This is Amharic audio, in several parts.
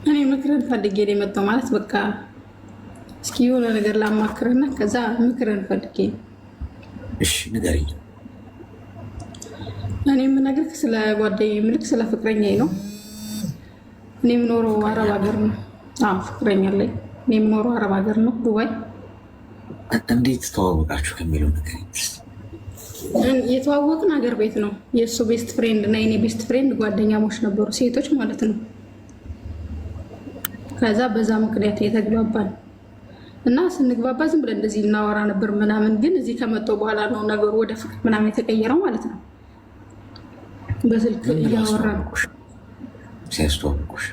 እኔ ምክርን ፈልጌ ነው የመጣው ማለት በቃ እስኪ የሆነ ነገር ላማክርና ከዛ ምክርን ፈልጌ ነው። እሺ ንገሪኝ። እኔ የምነግርህ ስለ ጓደኛዬ ምልክ ስለ ፍቅረኛዬ ነው። እኔ የምኖረው አረብ ሀገር ነው። ፍቅረኛ አለኝ። እኔ የምኖረው አረብ ሀገር ነው፣ ዱባይ። እንዴት ተዋወቃችሁ ከሚለው ነገር የተዋወቅን ሀገር ቤት ነው። የእሱ ቤስት ፍሬንድ እና የኔ ቤስት ፍሬንድ ጓደኛሞች ነበሩ፣ ሴቶች ማለት ነው። ከዛ በዛ ምክንያት የተግባባን እና ስንግባባ ዝም ብለን እንደዚህ እናወራ ነበር ምናምን። ግን እዚህ ከመጣሁ በኋላ ነው ነገሩ ወደ ፍቅር ምናምን የተቀየረው ማለት ነው። በስልክ እያወራን ሲያስተዋውቁሽ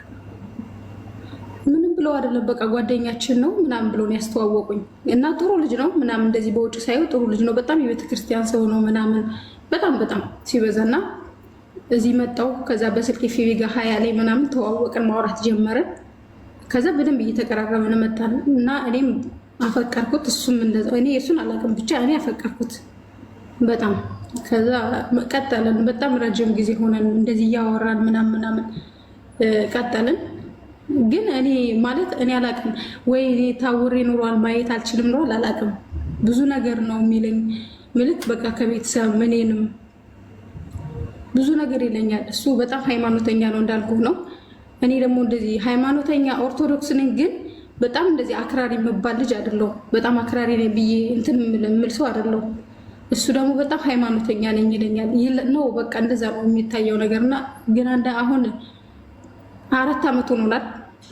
ምንም ብለው አይደለም፣ በቃ ጓደኛችን ነው ምናምን ብሎ ነው ያስተዋወቁኝ። እና ጥሩ ልጅ ነው ምናምን፣ እንደዚህ በውጭ ሳይሆን ጥሩ ልጅ ነው። በጣም የቤተክርስቲያን ሰው ነው ምናምን፣ በጣም ሲበዛና እዚህ መጣሁ። ከዛ በስልክ ፊቢ ጋር 20 ላይ ምናምን ተዋወቅን፣ ማውራት ጀመረን። ከዛ በደንብ እየተቀራረብን መጣን እና እኔም አፈቀርኩት፣ እሱም እንደዛ። እኔ እሱን አላውቅም፣ ብቻ እኔ አፈቀርኩት በጣም። ከዛ ቀጠልን፣ በጣም ረጅም ጊዜ ሆነን እንደዚህ እያወራን ምናምን ቀጠልን። ግን እኔ ማለት እኔ አላውቅም ወይ እኔ ታውሬ ኖሯል ማየት አልችልም ኖሯል አላውቅም። ብዙ ነገር ነው የሚለኝ ምልክ በቃ ከቤተሰብ ምኔንም ብዙ ነገር ይለኛል። እሱ በጣም ሃይማኖተኛ ነው እንዳልኩ ነው። እኔ ደግሞ እንደዚህ ሃይማኖተኛ ኦርቶዶክስ ነኝ፣ ግን በጣም እንደዚህ አክራሪ የምባል ልጅ አይደለሁም። በጣም አክራሪ ነኝ ብዬ እንትን የምል ሰው አይደለሁም። እሱ ደግሞ በጣም ሃይማኖተኛ ነኝ ይለኛል ነው። በቃ እንደዛ ነው የሚታየው ነገርና ግን አሁን 4 ዓመት ሆኖናል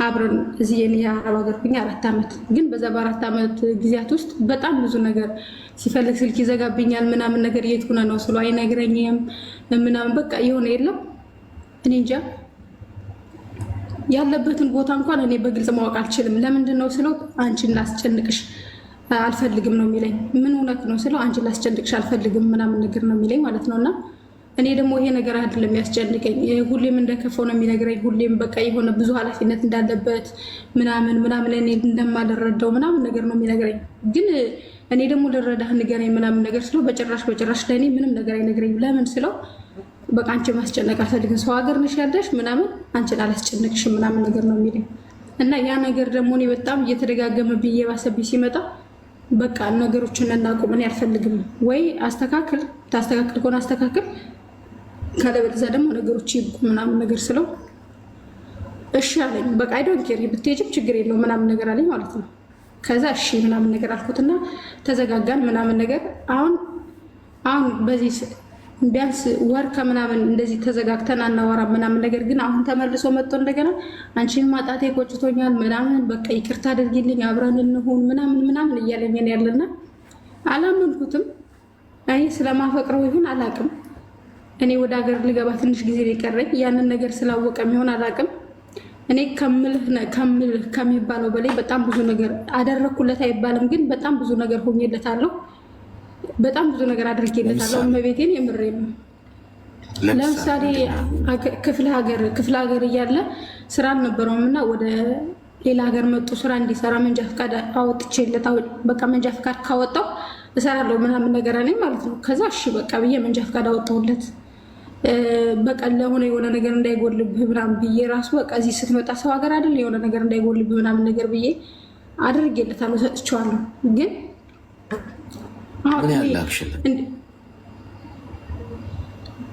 አብረን እዚህ የኔ አረብ ሀገር ሁኜ 4 ዓመት። ግን በዛ በ4 ዓመት ጊዜያት ውስጥ በጣም ብዙ ነገር ሲፈልግ ስልክ ይዘጋብኛል ምናምን ነገር የት ሆነ ነው ስለ አይነግረኝም ምናምን በቃ የሆነ የለም እኔ እንጃ ያለበትን ቦታ እንኳን እኔ በግልጽ ማወቅ አልችልም። ለምንድን ነው ስለው አንቺን ላስጨንቅሽ አልፈልግም ነው የሚለኝ። ምን እውነት ነው ስለው አንቺን ላስጨንቅሽ አልፈልግም ምናምን ነገር ነው የሚለኝ ማለት ነው። እና እኔ ደግሞ ይሄ ነገር አይደለም ያስጨንቀኝ፣ ሁሌም እንደከፈው ነው የሚነግረኝ። ሁሌም በቃ የሆነ ብዙ ኃላፊነት እንዳለበት ምናምን እኔ እንደማልረዳው ምናምን ነገር ነው የሚነግረኝ። ግን እኔ ደግሞ ልረዳህ ንገረኝ ምናምን ነገር ስለው በጭራሽ ለእኔ ምንም ነገር አይነግረኝ። ለምን ስለው በቃ አንቺ ማስጨነቅ አልፈልግም፣ ሰው ሀገር ነሽ ያለሽ ምናምን አንቺን አላስጨነቅሽ ምናምን ነገር ነው የሚለኝ። እና ያ ነገር ደግሞ እኔ በጣም እየተደጋገመብኝ እየባሰብኝ ሲመጣ በቃ ነገሮችን እናቁም፣ እኔ አልፈልግም፣ ወይ ታስተካክል ከሆነ አስተካክል፣ ካለበለዚያ ደግሞ ነገሮች ይብቁ ምናምን ነገር ስለው እሺ አለኝ። በቃ አይ ዶንት ኬር ብትሄጂም ችግር የለው ምናምን ነገር አለኝ ማለት ነው። ከዛ እሺ ምናምን ነገር አልኩትና ተዘጋጋን ምናምን ነገር። አሁን በዚህ ቢያንስ ወር ከምናምን እንደዚህ ተዘጋግተን አናወራ ምናምን ነገር። ግን አሁን ተመልሶ መጥቶ እንደገና አንቺን ማጣቴ ቆጭቶኛል ምናምን፣ በቃ ይቅርታ አድርጊልኝ አብረን እንሁን ምናምን እያለኝን ያለና አላመንኩትም። እኔ ስለማፈቅረው ይሁን አላቅም። እኔ ወደ ሀገር ልገባ ትንሽ ጊዜ ሊቀረኝ ያንን ነገር ስላወቀ የሚሆን አላቅም። እኔ ከምልህ ከሚባለው በላይ በጣም ብዙ ነገር አደረግኩለት አይባልም፣ ግን በጣም ብዙ ነገር ሆኜለታለሁ። በጣም ብዙ ነገር አድርጌለታለሁ። እመቤቴን የምሬ ነው። ለምሳሌ ክፍለ ሀገር እያለ ስራ አልነበረውም እና ወደ ሌላ ሀገር መጡ ስራ እንዲሰራ መንጃ ፈቃድ አወጥቼለት፣ በቃ መንጃ ፈቃድ ካወጣው እሰራለሁ ምናምን ነገር አለኝ ማለት ነው። ከዛ እሺ በቃ ብዬ መንጃ ፈቃድ አወጣሁለት። በቃ ለሆነ የሆነ ነገር እንዳይጎልብህ ምናምን ብዬ ራሱ በቃ እዚህ ስትመጣ ሰው ሀገር አይደል የሆነ ነገር እንዳይጎልብህ ምናምን ነገር ብዬ አድርጌለታለሁ፣ ሰጥቼዋለሁ። ግን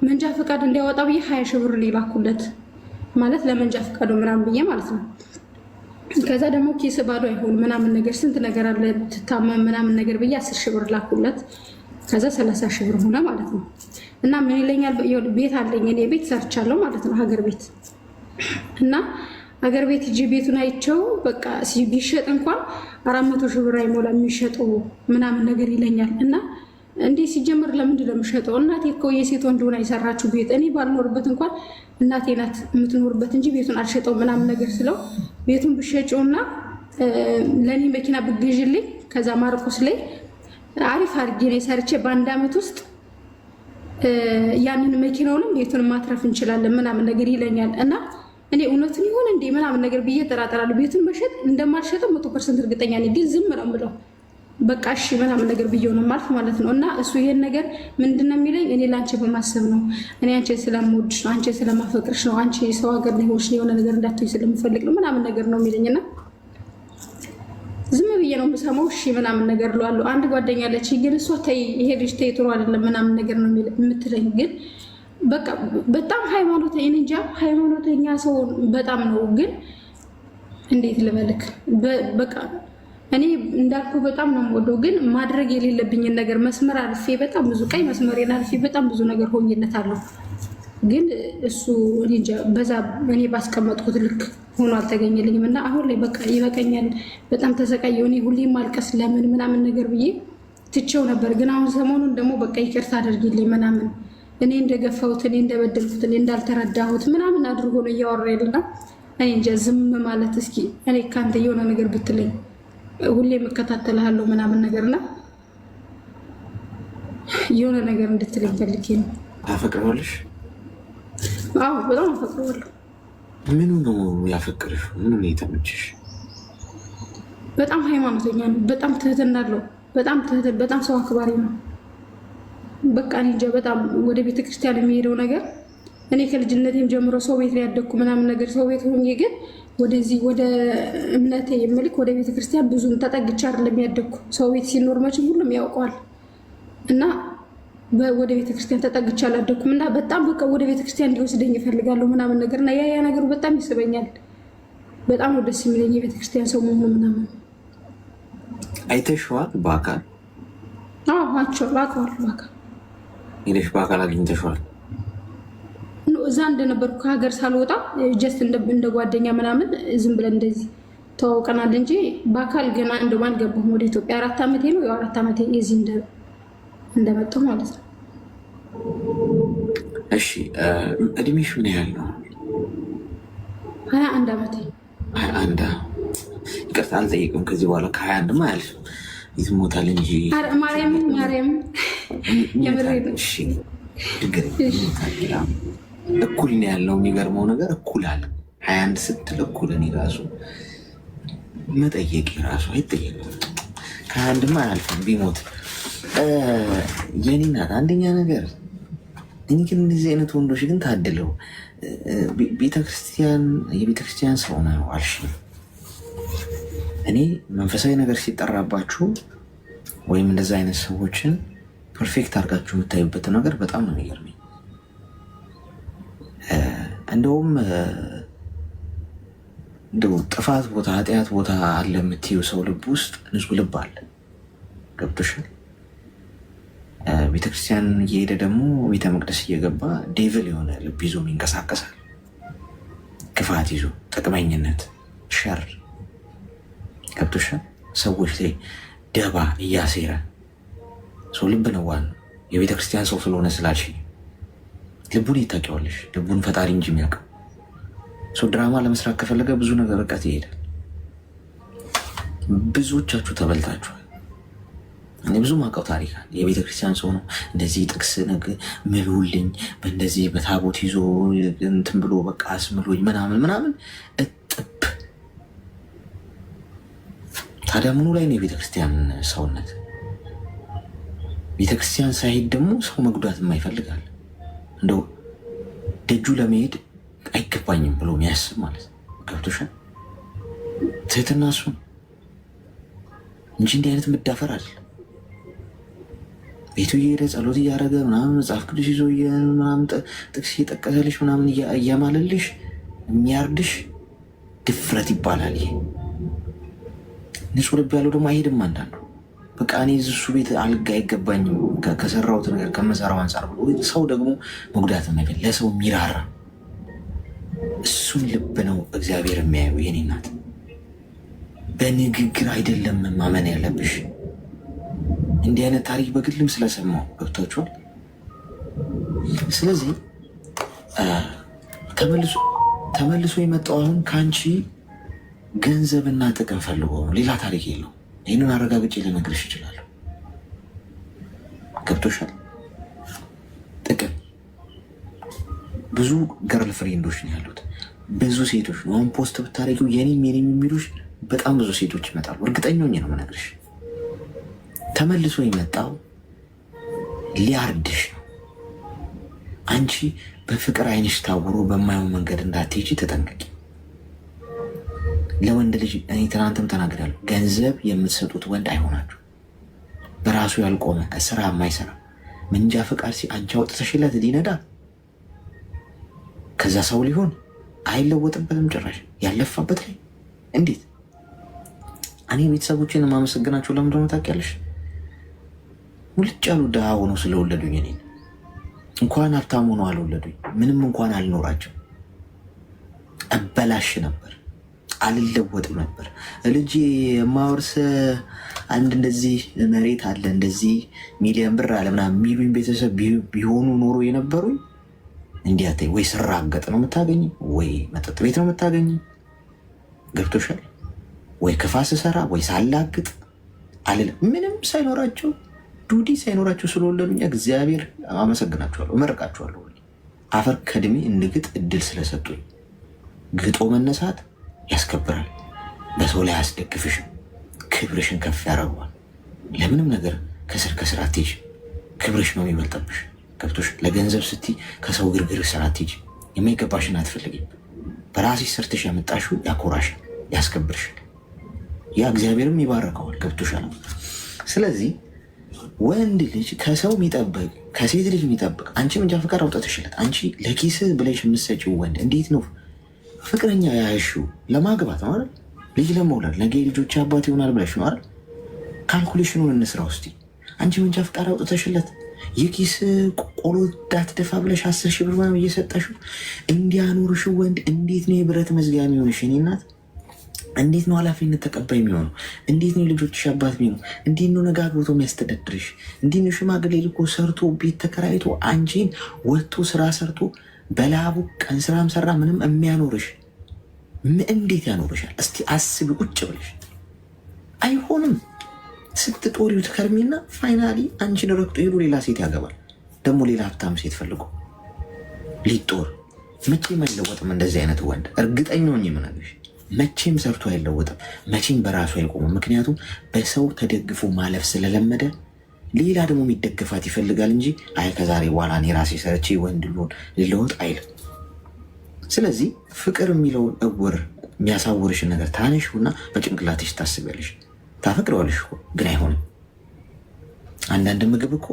መንጃ ፈቃድ እንዲያወጣ ብዬ 20 ሺህ ብር ላኩለት ማለት ለመንጃ ፈቃዱ ምናምን ብዬ ማለት ነው። ከዛ ደግሞ ኪስ ባዶ አይሆን ምናምን ነገር ስንት ነገር አለ ትታመም ምናምን ነገር ብዬ 10 ሺህ ብር ላኩለት። ከዛ 30 ሺህ ብር ሆነ ማለት ነው። እና ምን ይለኛል፣ ቤት አለኝ እኔ ቤት ሰርቻለሁ ማለት ነው ሀገር ቤት። እና ሀገር ቤት እጅ ቤቱን አይቸው በቃ ቢሸጥ እንኳን 400 ሺህ ብር አይሞላ የሚሸጠው ምናምን ነገር ይለኛል። እና እንዴ ሲጀምር ለምንድን ነው የምሸጠው? እናቴ እኮ የሴት ወንድ ሆና የሰራችሁ ቤት እኔ ባልኖርበት እንኳን እናቴ ናት የምትኖርበት እንጂ ቤቱን አልሸጠው ምናምን ነገር ስለው ቤቱን ብሸጪውና ለእኔ መኪና ብግዥልኝ ከዛ ማርቆስ ላይ አሪፍ አድርጌ ነው ሰርቼ በ1 ዓመት ውስጥ ያንን መኪናውንም ቤቱን ማትረፍ እንችላለን ምናምን ነገር ይለኛል። እና እኔ እውነቱን ይሆን እንዴ ምናምን ነገር ብዬ እጠራጠራለሁ። ቤቱን መሸጥ እንደማልሸጠው 100% እርግጠኛ ነኝ፣ ግን ዝም ነው የምለው። በቃ እሺ ምናምን ነገር ብዬው ነው ማለት ነው። እና እሱ ይሄን ነገር ምንድነው የሚለኝ እኔ ለአንቺ በማሰብ ነው፣ እኔ አንቺ ስለምወድሽ ነው፣ አንቺ ስለማፈቅርሽ ነው፣ አንቺ ሰው ሀገር ላይ ሆንሽ የሆነ ነገር እንዳትሆኝ ስለምፈልግ ነው ምናምን ነገር ነው የሚለኝ። እና ዝም ብዬ ነው የምሰማው። እሺ ምናምን ነገር እለዋለሁ። አንድ ጓደኛ አለች፣ ግን እሷ ተይ ይሄ ልጅ ተይ ጥሩ አይደለም ምናምን ነገር ነው የምትለኝ። ግን በቃ በጣም ሃይማኖተኛ እንጃ ሃይማኖተኛ ሰው በጣም ነው። ግን እንዴት ልበልክ በቃ እኔ እንዳልኩ በጣም ነው የምወደው። ግን ማድረግ የሌለብኝን ነገር መስመር አልፌ በጣም ብዙ ቀይ መስመሬን አልፌ በጣም ብዙ ነገር ሆኜለታለሁ። ግን እሱ እኔ እንጃ በዛ እኔ ባስቀመጥኩት ልክ ሆኖ አልተገኘልኝም። እና አሁን ላይ በቃ ይበቃኛል፣ በጣም ተሰቃየሁ። እኔ ሁሌ ማልቀስ ለምን ምናምን ነገር ብዬ ትቼው ነበር። ግን አሁን ሰሞኑን ደግሞ በቃ ይቅርታ አድርጊልኝ ምናምን እኔ እንደገፋሁት፣ እኔ እንደበደልኩት፣ እኔ እንዳልተረዳሁት ምናምን አድርጎ ነው እያወራ ያለና እኔ እንጃ ዝም ማለት እስኪ እኔ ከአንተ የሆነ ነገር ብትለኝ ሁሌ የምከታተልሃለሁ ምናምን ነገርና የሆነ ነገር እንድትለኝ ፈልጌ ነው። ታፈቅረዋለሽ? አዎ በጣም አፈቅረዋለሁ። ምኑ ነው ያፈቅርሽ? ምኑ ነው የተመችሽ? በጣም ሃይማኖተኛ ነው። በጣም ትህትና አለው። በጣም ሰው አክባሪ ነው። በቃ እኔ እንጃ በጣም ወደ ቤተክርስቲያን የሚሄደው ነገር እኔ ከልጅነቴም ጀምሮ ሰው ቤት ላይ ያደግኩ ምናምን ነገር ሰው ቤት ሆኜ ግን ወደዚህ ወደ እምነቴ የምልክ ወደ ቤተክርስቲያን ብዙም ተጠግቼ አይደለም ያደግኩ። ሰው ቤት ሲኖር መቼም ሁሉም ያውቀዋል እና ወደ ቤተክርስቲያን ተጠግቼ አላደግኩም። እና በጣም በቃ ወደ ቤተክርስቲያን እንዲወስደኝ ይፈልጋለሁ ምናምን ነገር እና ያ ነገሩ በጣም ይስበኛል። በጣም ነው ደስ የሚለኝ የቤተክርስቲያን ሰው መሆኑ ምናምን። አይተሽዋል በአካል? አዎ አውቀዋለሁ። በአካል ሄደሽ በአካል አግኝተሽዋል? እዛ እንደነበርኩ ከሀገር ሳልወጣ ጀስት እንደ ጓደኛ ምናምን ዝም ብለን እንደዚህ ተዋውቀናል እንጂ በአካል ገና እንደውም አልገባሁም ወደ ኢትዮጵያ። 4 ዓመቴ ነው። ያው 4 ዓመቴ የዚህ እንደመጣሁ ማለት ነው። እሺ እድሜሽ ምን ያህል ነው? 21 ዓመቴ። 21? ይቅርታ አልጠይቅም ከዚህ በኋላ ከ21 ማ አያልፍም። ይትሞታል እንጂ ማርያም የምሬ ነው። እሺ ድግር እኩል ነው ያለው። የሚገርመው ነገር እኩል አለ። 21 ስትል እኩል እኔ ራሱ መጠየቅ ራሱ አይጠየቅም። ከ21 ማ አያልፍም ቢሞት። የኔ ናት አንደኛ ነገር። እኔ ግን እንደዚህ አይነት ወንዶች ግን ታድለው የቤተክርስቲያን ሰው ነው አልሽ። እኔ መንፈሳዊ ነገር ሲጠራባችሁ ወይም እንደዚ አይነት ሰዎችን ፐርፌክት አድርጋችሁ የምታዩበት ነገር በጣም ነው የሚገርመኝ። እንደውም ጥፋት ቦታ ኃጢአት ቦታ አለ የምትይው ሰው ልብ ውስጥ ንጹህ ልብ አለ። ገብቶሻል? ቤተክርስቲያን እየሄደ ደግሞ ቤተ መቅደስ እየገባ ዴቭል የሆነ ልብ ይዞ ይንቀሳቀሳል። ክፋት ይዞ ጥቅመኝነት፣ ሸር። ገብቶሻል? ሰዎች ላይ ደባ እያሴረ ሰው ልብ ነው ዋናው። የቤተክርስቲያን ሰው ስለሆነ ስላልሽ ልቡን ይታቂዋለሽ። ልቡን ፈጣሪ እንጂ የሚያውቀው ሰው ድራማ ለመስራት ከፈለገ ብዙ ነገር ርቀት ይሄዳል። ብዙዎቻችሁ ተበልታችኋል። እኔ ብዙ ማውቀው ታሪክ አለ። የቤተክርስቲያን ሰው ነው እንደዚህ ጥቅስ ምሉልኝ በእንደዚህ በታቦት ይዞ እንትን ብሎ በቃ አስምሎኝ ምናምን እጥብ። ታዲያ ምኑ ላይ ነው የቤተክርስቲያን ሰውነት? ቤተክርስቲያን ሳይሄድ ደግሞ ሰው መጉዳት የማይፈልጋል። እንደው ደጁ ለመሄድ አይገባኝም ብሎ የሚያስብ ማለት ነው። ገብቶሻል? ትህትና እሱ እንጂ እንዲህ አይነት መዳፈር አይደለም። ቤቱ እየሄደ ጸሎት እያደረገ ምናምን መጽሐፍ ቅዱስ ይዞ ምናምን ጥቅስ እየጠቀሰልሽ ምናምን እያማለልሽ የሚያርድሽ ድፍረት ይባላል። ይሄ ንጹህ ልብ ያለው ደግሞ አይሄድም። አንዳንዱ በቃ እኔ እሱ ቤት አልጋ አይገባኝም ከሰራሁት ነገር ከመሰራው አንጻር ብሎ ሰው ደግሞ መጉዳት የማይፈል ለሰው የሚራራ እሱን ልብ ነው እግዚአብሔር የሚያየው። የኔ እናት በንግግር አይደለም ማመን ያለብሽ። እንዲህ አይነት ታሪክ በግልም ስለሰማው ገብታችኋል። ስለዚህ ተመልሶ የመጣው አሁን ከአንቺ ገንዘብና ጥቅም ፈልጎ ነው። ሌላ ታሪክ የለው። ይህንን አረጋግጬ ልነግርሽ እችላለሁ። ገብቶሻል? ጥቅም ብዙ ገርል ፍሬንዶች ነው ያሉት፣ ብዙ ሴቶች ነው። አሁን ፖስት ብታደርጊው የኔም የሚሉሽ በጣም ብዙ ሴቶች ይመጣሉ። እርግጠኛ ሆኜ ነው የምነግርሽ። ተመልሶ የመጣው ሊያርድሽ ነው። አንቺ በፍቅር አይንሽ ታውሮ በማየው መንገድ እንዳትሄጂ ተጠንቀቂ። ለወንድ ልጅ እኔ ትናንትም ተናግሬያለሁ። ገንዘብ የምትሰጡት ወንድ አይሆናችሁ። በራሱ ያልቆመ ስራ የማይሰራ መንጃ ፈቃድ አንቺ አውጥተሽለት ሊነዳ ከዛ ሰው ሊሆን አይለወጥበትም። ጭራሽ ያለፋበት ላይ እንዴት! እኔ ቤተሰቦችን የማመሰግናቸው ለምን እንደሆነ ታውቂያለሽ? ሙልጭ ያሉ ድሃ ሆኖ ስለወለዱኝ እኔ እንኳን ሀብታም ሆኖ አልወለዱኝ። ምንም እንኳን አልኖራቸው እበላሽ ነበር፣ አልለወጥም ነበር። ልጅ የማወርስ አንድ እንደዚህ መሬት አለ እንደዚህ ሚሊዮን ብር አለ ምናምን የሚሉኝ ቤተሰብ ቢሆኑ ኖሮ የነበሩኝ እንዲያተ ወይ ስራገጥ ነው የምታገኝ፣ ወይ መጠጥ ቤት ነው የምታገኝ። ገብቶሻል? ወይ ክፋስ ስሰራ ወይ ሳላግጥ አልልም። ምንም ሳይኖራቸው ዱዲ ሳይኖራቸው ስለወለዱኝ እግዚአብሔር አመሰግናቸዋለሁ፣ እመርቃቸዋለሁ። አፈር ከድሜ እንድግጥ እድል ስለሰጡኝ። ግጦ መነሳት ያስከብራል፣ በሰው ላይ አያስደግፍሽም፣ ክብርሽን ከፍ ያደርገዋል። ለምንም ነገር ከስር ከስር አትሄጂ፣ ክብርሽ ነው የሚበልጠብሽ። ገብቶሽ? ለገንዘብ ስቲ ከሰው ግርግር ስር አትሄጂ፣ የማይገባሽን አትፈልጊም። በራስሽ ሰርተሽ ያመጣሽው ያኮራሻል፣ ያስከብርሻል። ያ እግዚአብሔርም ይባረከዋል። ገብቶሻል? ስለዚህ ወንድ ልጅ ከሰው የሚጠብቅ ከሴት ልጅ የሚጠብቅ አንቺ መንጃ ፈቃድ አውጥተሽለት አንቺ ለኪስ ብለሽ የምትሰጪው ወንድ እንዴት ነው ፍቅረኛ ያያሽው? ለማግባት ነው አይደል? ልጅ ለመውለድ ነገ ልጆች አባት ይሆናል ብለሽ ነው አይደል? ካልኩሌሽኑን እንስራ ውስጥ አንቺ መንጃ ፈቃድ አውጥተሽለት የኪስ ቆሎ ዳትደፋ ብለሽ 10 ሺህ ብር ምናምን እየሰጠሽው እንዲያኖርሽው ወንድ እንዴት ነው የብረት መዝጊያ የሚሆንሽ? እኔ እናት እንዴት ነው ኃላፊነት ተቀባይ የሚሆነው? እንዴት ነው ልጆችሽ አባት የሚሆነው? እንዴት ነው ነገ አግብቶ የሚያስተዳድርሽ? እንዴት ነው ሽማግሌ ልኮ ሰርቶ ቤት ተከራይቶ አንቺን ወጥቶ ስራ ሰርቶ በላቡ ቀን ስራም ሰራ ምንም የሚያኖርሽ? እንዴት ያኖርሻል? እስቲ አስቢ ቁጭ ብለሽ። አይሆንም። ስትጦሪው ትከርሚና ፋይናሊ አንቺን ረግጦ ሄዶ ሌላ ሴት ያገባል። ደግሞ ሌላ ሀብታም ሴት ፈልጎ ሊጦር። መቼም አይለወጥም እንደዚህ አይነት ወንድ። እርግጠኛ ሆኜ የምነግርሽ መቼም ሰርቶ አይለወጥም። መቼም በራሱ አይቆምም። ምክንያቱም በሰው ተደግፎ ማለፍ ስለለመደ ሌላ ደግሞ የሚደገፋት ይፈልጋል እንጂ አይ ከዛሬ በኋላ እኔ ራሴ ሰርቼ ወንድ ልሆን ልለወጥ አይልም። ስለዚህ ፍቅር የሚለውን እውር የሚያሳውርሽን ነገር ታነሽውና በጭንቅላትሽ ታስቢያለሽ። ታፈቅረዋለሽ እኮ ግን አይሆንም። አንዳንድ ምግብ እኮ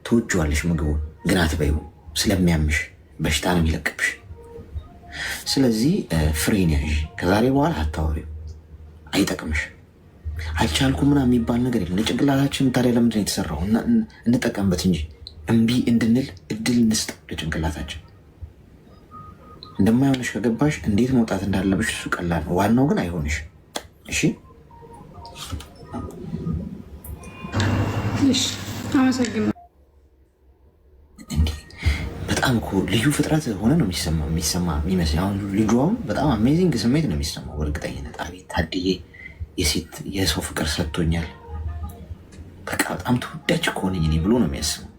ትወጂዋለሽ ምግቡን ግን አትበይው፣ ስለሚያምሽ በሽታ ነው የሚለቅብሽ። ስለዚህ ፍሬን ያዥ። ከዛሬ በኋላ አታወሪው፣ አይጠቅምሽ። አልቻልኩም ምናምን የሚባል ነገር የለም። ለጭንቅላታችን ታዲያ ለምንድን ነው የተሰራው? እንጠቀምበት እንጂ እምቢ እንድንል እድል እንስጥ ለጭንቅላታችን። እንደማይሆንሽ ከገባሽ እንዴት መውጣት እንዳለብሽ እሱ ቀላል ነው። ዋናው ግን አይሆንሽ። እሺ አመሰግናለሁ። በጣም እኮ ልዩ ፍጥረት ሆነ ነው የሚሰማ የሚመስል። አሁን ልጇም በጣም አሜዚንግ ስሜት ነው የሚሰማው በእርግጠኝነት። አቤት ታድዬ የሰው ፍቅር ሰጥቶኛል፣ በቃ በጣም ተወዳጅ ከሆነኝ እኔ ብሎ ነው የሚያስበው።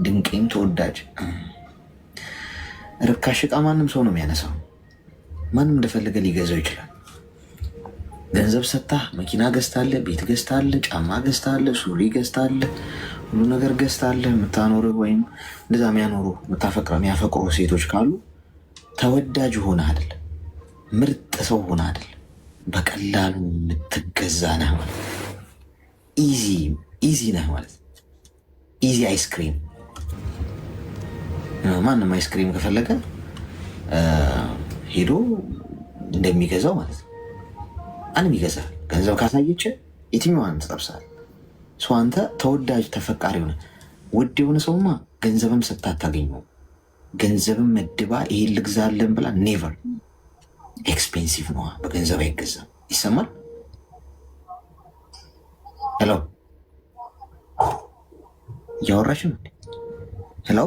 ድንቄም ተወዳጅ። ርካሽ ዕቃ ማንም ሰው ነው የሚያነሳው። ማንም እንደፈለገ ሊገዛው ይችላል። ገንዘብ ሰጥታ መኪና ገዝታለ፣ ቤት ገዝታለ፣ ጫማ ገዝታለ፣ ሱሪ ገዝታለ፣ ሁሉ ነገር ገዝታለ። የምታኖር ወይም እንደዛ የሚያፈቅሩ ሴቶች ካሉ ተወዳጅ ሆነ አይደል፣ ምርጥ ሰው ሆነ አይደል፣ በቀላሉ የምትገዛ ነህ ማለት ኢዚ ነህ ማለት። ኢዚ አይስክሪም። ማንም አይስክሪም ከፈለገ ሄዶ እንደሚገዛው ማለት ነው። አንም ይገዛል። ገንዘብ ካሳየች የትኛዋን ትጠብሳል። አንተ ተወዳጅ ተፈቃሪ ሆነ ውድ የሆነ ሰውማ ገንዘብም ሰጥታ አታገኘው። ገንዘብም መድባ ይሄን ልግዛለን ብላ ኔቨር። ኤክስፔንሲቭ ነዋ፣ በገንዘብ አይገዛም። ይሰማል? ሄሎ እያወራሽ ነው? ሄሎ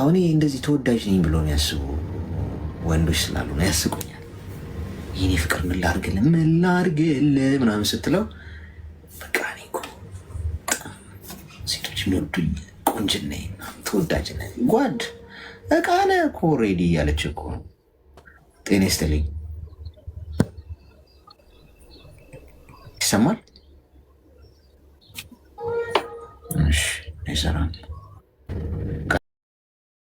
እኔ እንደዚህ ተወዳጅ ነኝ ብሎ የሚያስቡ ወንዶች ስላሉ ነው ያስቁኛል። የኔ ፍቅር ምን ላድርግልህ ምናምን ስትለው በቃ እኔ እኮ ሴቶች የሚወዱኝ ቆንጅናዬ ተወዳጅነት ጓድ እቃ ነህ እኮ ኦልሬዲ እያለች እኮ ነው። ጤና ይስጥልኝ ይሰማል? እሺ ይሰራል።